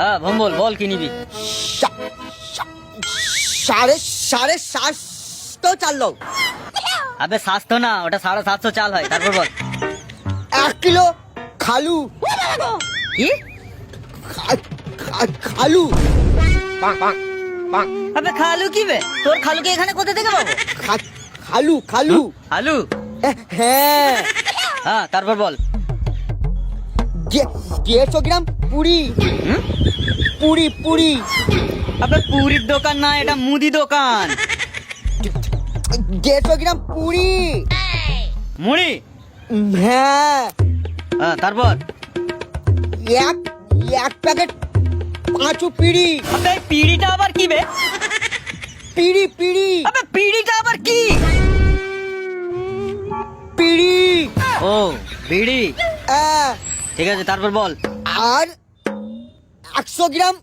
হ্যাঁ ভম্বল বল কি নিবি? সাড়ে সাড়ে সাতশো চাল দাও। আবে 700 না, ওটা 750 চাল হয়। তারপর বল। 1 কিলো খালু। কি খালু? আবে খালু কি বে? তোর খালুকে এখানে কোথা থেকে পাবো? খালু খালু আলু? হ্যাঁ। হ্যাঁ তারপর বল। 150 গ্রাম পুরি। পুরি পুরি। আবে পুরির দোকান না, এটা মুদি দোকান। 150 গ্রাম পুরি। মুড়ি? হ্যাঁ। হ্যাঁ তারপর। এক প্যাকেট 5 পিড়ি। আবে পিড়িটা আবার কি বে? পিড়ি পিড়ি আবে পিড়িটা আবার কি? পিড়ি। ও বিড়ি, হ্যাঁ। ঠিক আছে তারপর বল। আর 100 গ্রাম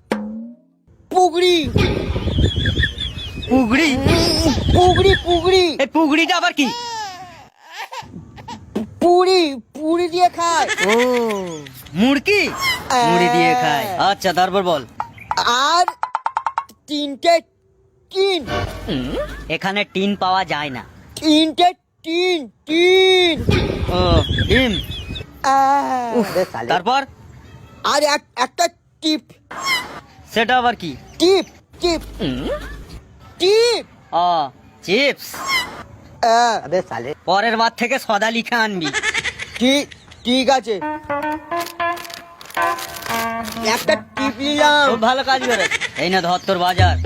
পুগড়ি। পুগড়ি? পুগড়ি পুগড়ি। এই পুগড়িটা আবার কি? পুরি পুরি দিয়ে খায়। ও মুড়কি? মুড়ি দিয়ে খায়, আচ্ছা তারপর বল। আর 3টে টিন। এখানে টিন পাওয়া যায় না। 3টে টিন টিন। ও ডিম। তারপর? আর একটা টিপ। সেটা আবার কি? টিপ টিপ টিপ। ও চিপস। আবে সালে, পরের বার থেকে সদা লিখে আনবি। ঠিক ঠিক আছে। একটা টিপ নিলাম। খুব ভালো কাজ করে। এই না ধর তোর বাজার।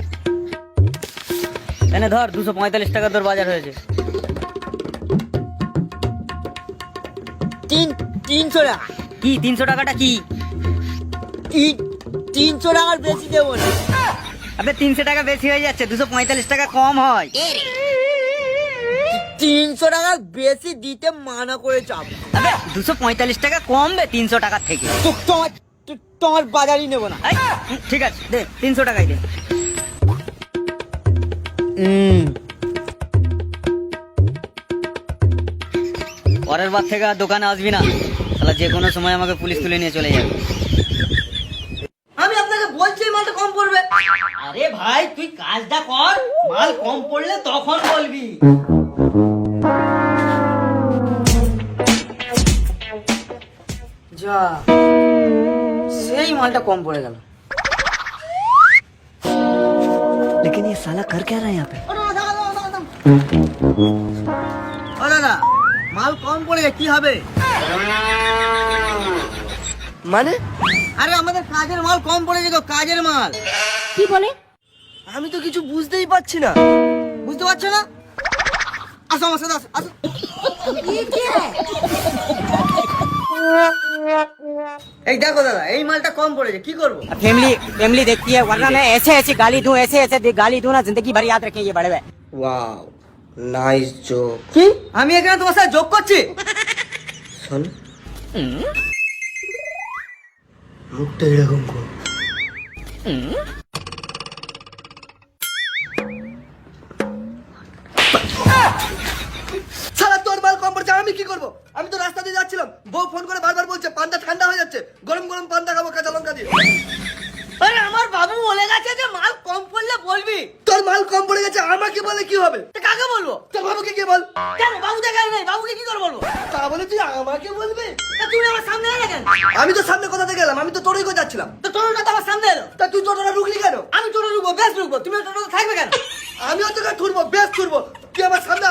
এনে ধর 245 টাকা তোর বাজার হয়েছে। 300 টাকা। কি 300 টাকাটা কি? 300 টাকার বেশি দেবো না। আবে 300 টাকা বেশি হয়ে যাচ্ছে, 245 টাকা কম হয়। 300 টাকা বেশি দিতে মানা করে চাপ। আবে 245 টাকা কমবে 300 টাকা থেকে। তোমার বাজারই নেবো না। এই, ঠিক আছে দে 300 টাকাই দে। পরের বার থেকে আর দোকানে আসবি না, তাহলে যে কোনো সময় আমাকে পুলিশ তুলে নিয়ে চলে যাবে। আমি আপনাকে বলছি মালটা কম পড়বে। আরে ভাই তুই কাজটা কর, মাল কম পড়লে তখন বলবি। যা, সেই মালটা কম পড়ে গেল। लेकिन ये साला कर क्या रहा है यहाँ पे? ও দাদা, মাল কম পড়ে গেছে, কি হবে? মানে? আরে আমাদের কাজের মাল কম পড়েছে তো, কাজের মাল। কি বলে? আমি তো কিছু বুঝতেই পারছি না। বুঝতে পারছো না? আসো আমার সাথে, আসো। এই দেখো দাদা, এই মালটা কম পড়েছে, কি করবো? फैमिली देखती है, वरना मैं ऐसे ऐसे गाली दूं, ऐसे ऐसे गाली दूं ना, जिंदगी भर याद रखें ये बड़े भाई। Wow, nice joke. কি? আমি এখানে তোমার সাথে জোক করছি? শোন, মুখটা এরকম কর। সালা তোর মাল কম পড়ছে, আমি কি করবো? আমি তো রাস্তা দিয়ে যাচ্ছিলাম, বউ ফোন করে বারবার বলছে পান্তা ঠান্ডা হয়ে যাচ্ছে, গরম গরম পান্তা খাবো কাঁচা লঙ্কা দিয়ে। আরে আমার বাবু বলে গেছে যে মাল কম পড়লে বলবি। তোর মাল কম পড়ে গেছে, আমাকে বলে কি হবে? কাকে বলবো? তোর বাবুকে কি বল? কেন বাবু দেখাই নাই, বাবুকে কি করে বলবো? তা বলে তুই আমাকে বলবি? তা তুই আমার সামনে এলে কেন? আমি তো সামনে কোথা থেকে গেলাম, আমি তো তোরই করে যাচ্ছিলাম। তো তোরটা তো আমার সামনে এলো, তা তুই টোটোটা রুকলি কেন? আমি টোটো রুকবো, বেশ রুকবো, তুমি টোটো থাকবে কেন? আমিও তোকে ঠুরবো, বেশ ঠুরবো, তুই আমার সামনে